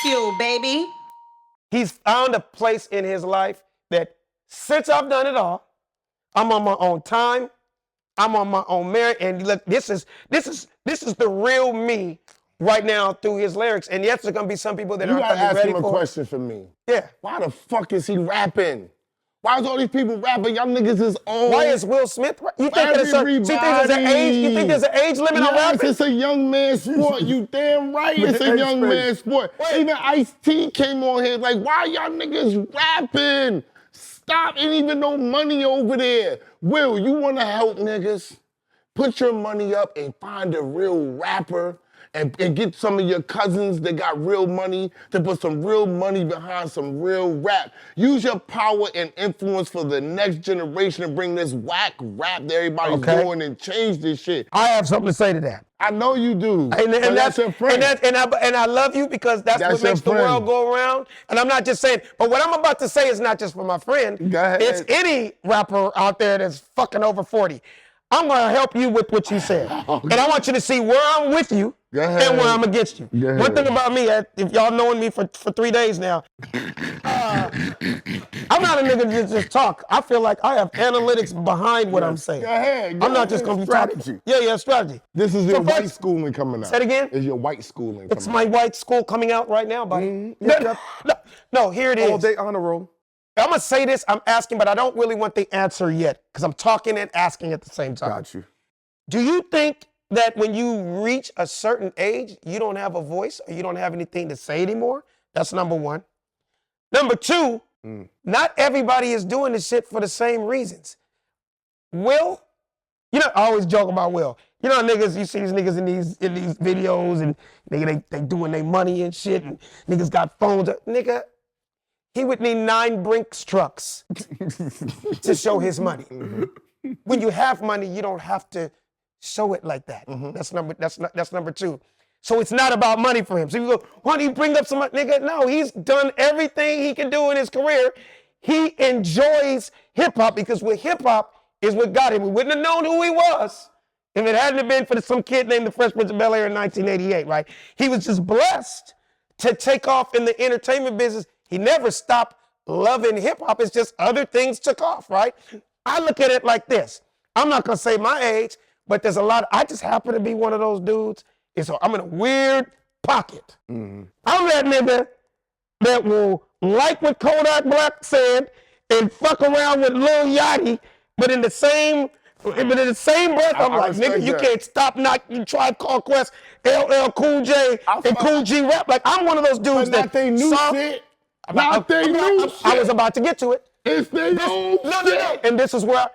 Bagfuel, baby. He's found a place in his life that since I've done it all, I'm on my own time, I'm on my own merit, and look, this is the real me right now through his lyrics. And yes, there's gonna be some people that aren't gonna be ready for it. You gotta ask him a question for me. Yeah. Why the fuck is he rapping? Why is all these people rapping? Y'all niggas is old. Why is Will Smith? You think there's an age? You think there's an age limit on rapping? It's a young man's sport. You damn right, it's a young man's sport. Even Ice-T came on here like, why y'all niggas rapping? Stop! Ain't even no money over there. Will, you wanna help niggas? Put your money up and find a real rapper. And get some of your cousins that got real money to put some real money behind some real rap. Use your power and influence for the next generation and bring this whack rap that everybody's doing and change this shit. I have something to say to that. I know you do. And that's your friend. And I love you because that's what makes the world go around. And I'm not just saying, but what I'm about to say is not just for my friend. Go ahead. It's any rapper out there that's fucking over 40. I'm gonna help you with what you said. And I want you to see where I'm with you and where I'm against you. One thing about me, if y'all knowing me for 3 days now, I'm not a nigga that just talk. I feel like I have analytics behind what I'm saying. Go ahead. I'm not just gonna be talking. Yeah, strategy. This is your white schooling coming out. Say it again? It's your white schooling It's my white school coming out right now, buddy. No, here it is. All day honor roll. I'm gonna say this, I'm asking, but I don't really want the answer yet, because I'm talking and asking at the same time. Got you. Do you think that when you reach a certain age, you don't have a voice or you don't have anything to say anymore? That's number one. Number two, not everybody is doing this shit for the same reasons. Will, I always joke about Will. You know, niggas, you see these niggas in these videos and nigga, they doing their money and shit, and niggas got phones. Nigga, he would need 9 Brinks trucks to show his money. When you have money, you don't have to show it like that. That's number two. So it's not about money for him. So you go, why don't you bring up some money? Nigga, no, he's done everything he can do in his career. He enjoys hip hop because with hip hop is what got him. We wouldn't have known who he was if it hadn't been for some kid named the Fresh Prince of Bel-Air in 1988, right? He was just blessed to take off in the entertainment business. He never stopped loving hip hop. It's just other things took off, right? I look at it like this. I'm not gonna say my age, but there's a lot. I just happen to be one of those dudes. So I'm in a weird pocket. I'm that nigga that will like what Kodak Black said and fuck around with Lil Yachty, but in the same breath, I'm like, nigga, you can't stop knocking Tribe Called Quest, LL Cool J, and Cool G rap. Like, I'm one of those dudes that they knew shit. Not they knew shit. I was about to get to it. If they knew No. And this is where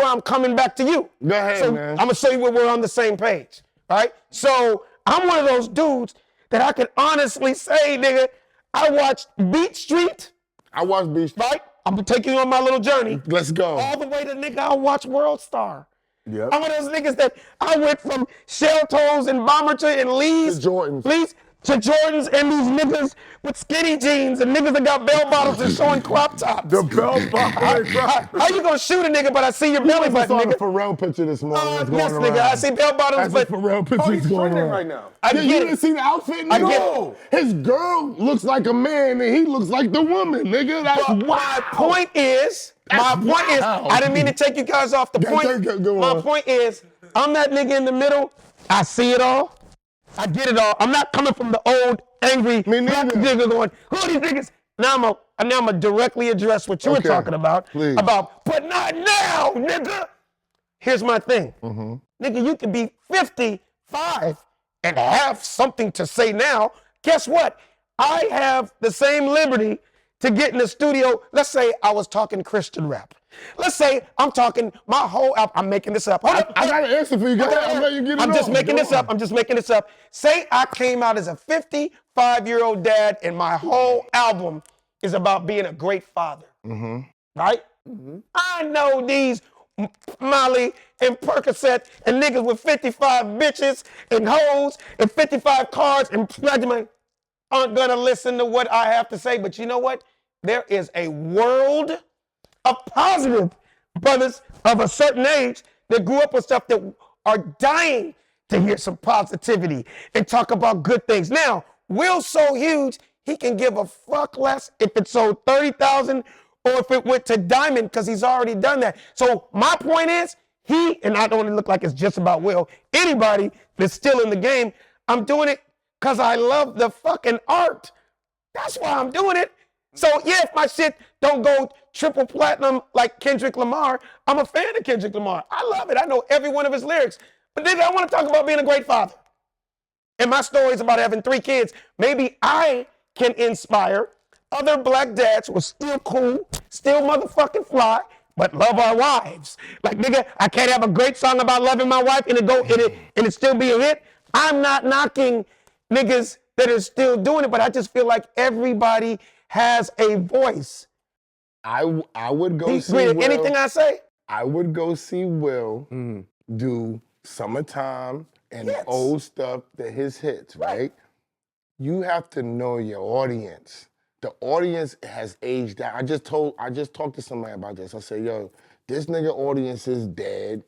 I'm coming back to you. Go ahead, so man. I'm gonna show you where we're on the same page, right? So I'm one of those dudes that I can honestly say, nigga, I watched Beat Street. I watched Beat Street. Right? I'm taking you on my little journey. Let's go. All the way to, nigga, I watch World Star. Yep. I'm one of those niggas that I went from Shell Toes and Bomberton and Lee's. To Jordans. Lee's to Jordans and these niggas with skinny jeans and niggas that got bell bottoms and showing crop tops. The bell bottoms. How you gonna shoot a nigga but I see your belly button, nigga? I saw the Pharrell picture this morning. Yes, nigga, I see bell bottoms, but Pharrell picture going on right now. I you get didn't it. see the outfit? I No. get it. His girl looks like a man and he looks like the woman, nigga. That's But my point is, I didn't mean to take you guys off the point. Go on. My point is, I'm that nigga in the middle. I see it all. I get it all. I'm not coming from the old, angry black nigga going, who are these niggas? Now I'm gonna directly address what you were talking about. Please. But not now, nigga. Here's my thing. Nigga, you can be 55 and have something to say now. Guess what? I have the same liberty to get in the studio. Let's say I was talking Christian rap. Let's say I'm talking my whole album. I'm making this up. I got an answer for you. Go ahead. I'll let you get it I'm just on. making Go this on. up. I'm just making this up. Say I came out as a 55-year-old dad and my whole album is about being a great father. Right? I know these Molly and Percocet and niggas with 55 bitches and hoes and 55 cars and graduate aren't gonna listen to what I have to say. But you know what? There is a world of positive brothers of a certain age that grew up with stuff that are dying to hear some positivity and talk about good things. Now, Will's so huge, he can give a fuck less if it sold 30,000 or if it went to Diamond because he's already done that. So my point is, and I don't want to look like it's just about Will, anybody that's still in the game, I'm doing it because I love the fucking art. That's why I'm doing it. So yeah, if my shit don't go triple platinum like Kendrick Lamar, I'm a fan of Kendrick Lamar. I love it. I know every one of his lyrics. But nigga, I want to talk about being a great father. And my story is about having 3 kids. Maybe I can inspire other black dads who are still cool, still motherfucking fly, but love our wives. Like, nigga, I can't have a great song about loving my wife and it still be a hit. I'm not knocking niggas that are still doing it, but I just feel like everybody has a voice. I would go see Will. Anything I say? I would go see Will do Summertime and the old stuff, his hits, right? You have to know your audience. The audience has aged out. I just talked to somebody about this. I said, yo, this nigga audience is dead.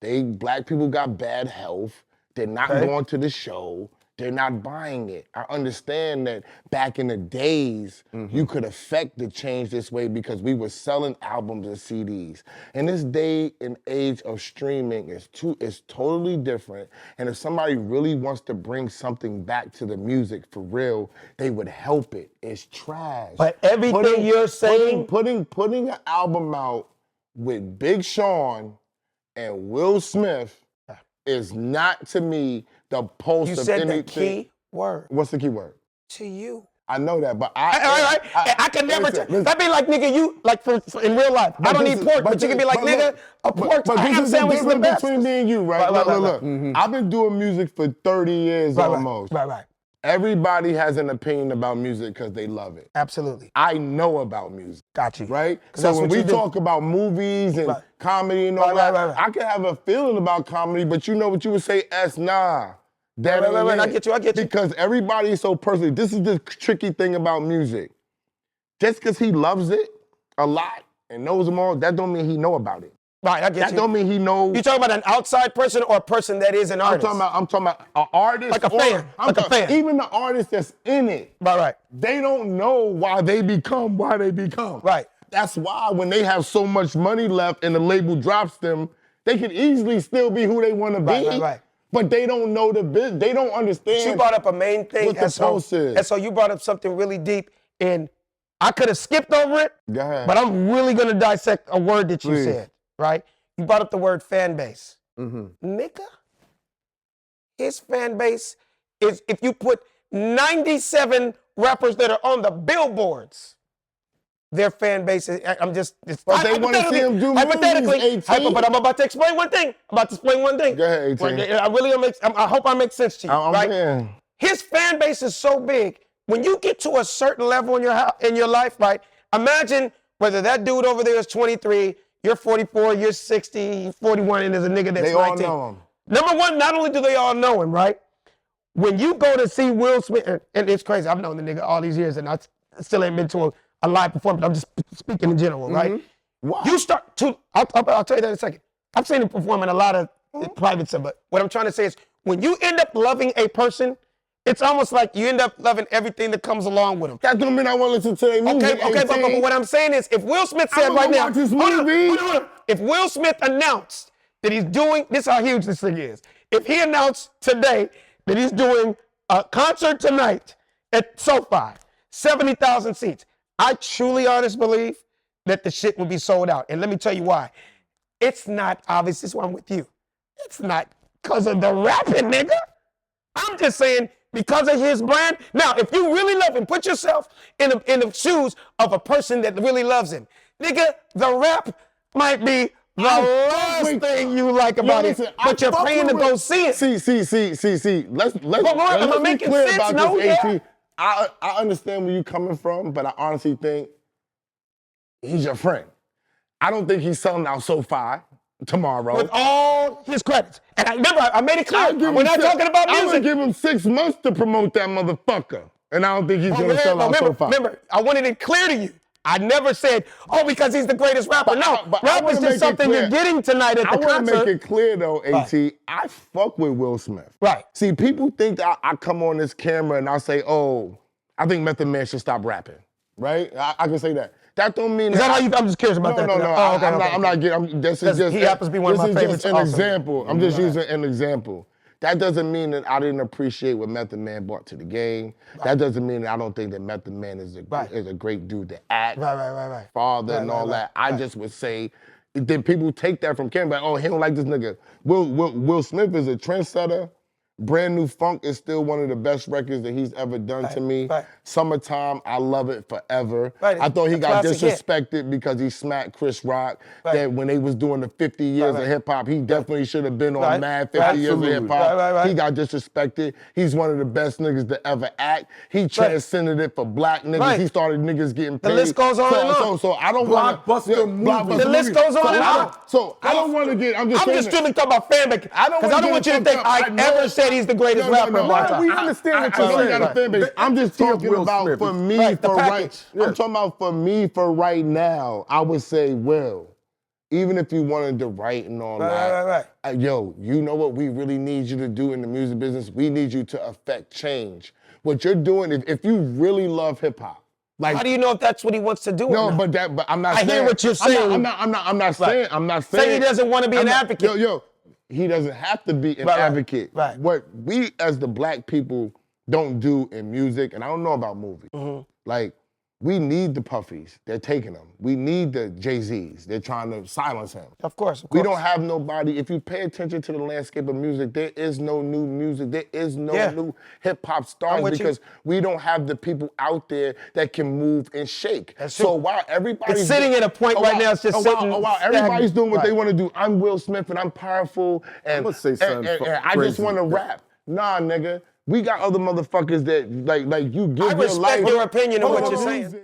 Black people got bad health. They're not going to the show. They're not buying it. I understand that back in the days, you could affect the change this way because we were selling albums and CDs. In this day and age of streaming, it's totally different. And if somebody really wants to bring something back to the music for real, they would help it. It's trash. But everything you're saying... Putting an album out with Big Sean and Will Smith is not, to me, the pulse of anything. You said the key word. What's the key word? To you. I know that, but I can never that'd be like, nigga, you, like, for in real life, I don't eat pork, but you can be like, nigga, a pork ham sandwich is the best. Between me and you, right? Look. I've been doing music for 30 years almost. Right. Everybody has an opinion about music because they love it. Absolutely. I know about music. Got you. Right? So when we talk about movies and comedy and all that, I can have a feeling about comedy, but you know what you would say, nah. Right, I get you. Because everybody is so personal. This is the tricky thing about music. Just because he loves it a lot and knows them all, that don't mean he know about it. Right, I get That don't mean he knows. You talking about an outside person or a person that is an artist? I'm talking about an artist. Like a fan. A fan. Even the artist that's in it. Right. They don't know why they become. Right. That's why when they have so much money left and the label drops them, they could easily still be who they want to be. Right. But they don't know the business. They don't understand. You brought up a main thing. What the pulse is. And so you brought up something really deep, and I could have skipped over it. Go ahead. But I'm really gonna dissect a word that you said. Right? You brought up the word fan base. Nigga, his fan base is, if you put 97 rappers that are on the billboards, their fan base is, but they want to see him do movies, but I'm about to explain one thing. Go ahead, 18. I hope I make sense to you, right? Man. His fan base is so big. When you get to a certain level in your life, right? Imagine whether that dude over there is 23, you're 44, you're 60, you're 41, and there's a nigga that's 19. They all know him. Number one, not only do they all know him, right? When you go to see Will Smith, and it's crazy, I've known the nigga all these years, and I still ain't been to a live performance. I'm just speaking in general, right? Wow. You start to, I'll tell you that in a second. I've seen him perform in a lot of private stuff, but what I'm trying to say is, when you end up loving a person, it's almost like you end up loving everything that comes along with them. That don't mean I want to listen to their music. Okay, but what I'm saying is, if Will Smith said right now, hold on. If Will Smith announced that he's doing, this is how huge this thing is. If he announced today that he's doing a concert tonight at SoFi, 70,000 seats, I truly, honestly believe that the shit will be sold out. And let me tell you why. It's not obvious. This is why I'm with you. It's not because of the rapping, nigga. I'm just saying because of his brand. Now, if you really love him, put yourself in the shoes of a person that really loves him. Nigga, the rap might be the last thing you like about it, but you're paying to go see it. See. Let's be clear about this, AT. I understand where you're coming from, but I honestly think he's your friend. I don't think he's selling out SoFi tomorrow. With all his credits. And I made it clear. We're not talking about music. I'm going to give him 6 months to promote that motherfucker. And I don't think he's going to sell out SoFi. Remember, I wanted it clear to you. I never said, oh, because he's the greatest rapper. No, but rap is just something you're getting tonight at the concert. I want to make it clear, though, AT, I fuck with Will Smith. Right. See, people think that I come on this camera and I say, oh, I think Method Man should stop rapping, right? I can say that. That don't mean is that how you? I'm just curious about that. No. Oh, okay, I'm not getting. This is just. He happens to be one of my favorites. This is just an example. I'm just using an example. That doesn't mean that I didn't appreciate what Method Man brought to the game. Right. That doesn't mean that I don't think that Method Man is a great dude to act. Right. Father and all that. I just would say, then people take that from Ken, like, oh, he don't like this nigga. Will Smith is a trendsetter. Brand New Funk is still one of the best records that he's ever done to me. Right. Summertime, I love it forever. Right. I thought he got disrespected because he smacked Chris Rock. Right. That when they was doing the 50 years of hip hop, he definitely should have been on Mad 50 years of hip hop. Right. He got disrespected. He's one of the best niggas to ever act. He transcended it for black niggas. Right. He started niggas getting paid. The list goes on and on. So I don't want to. The list goes on and on. So I don't want to get. I'm just strictly talking about fan base. Because I don't want you to think I ever said he's the greatest rapper of all time. We understand what you're saying. I'm just talking about for me, I'm talking about for me for right now. I would say, Will, even if you wanted to write and all that, yo, you know what we really need you to do in the music business? We need you to affect change. What you're doing, if you really love hip hop, like, how do you know if that's what he wants to do? No, but I'm not saying. I hear what you're saying. I'm not saying. Say he doesn't want to be an advocate. Yo. He doesn't have to be an advocate. Right. What we as the black people don't do in music, and I don't know about movies, like, we need the Puffies. They're taking them. We need the Jay-Z's. They're trying to silence him. Of course. We don't have nobody. If you pay attention to the landscape of music, there is no new music. There is no new hip-hop stars because we don't have the people out there that can move and shake. So while everybody's sitting at a point right now, it's just sitting. While everybody's doing what they want to do, I'm Will Smith and I'm powerful and, I'm gonna say something and I just want to rap. Nah, nigga. We got other motherfuckers that like you give I respect your life. your opinion of what you're saying.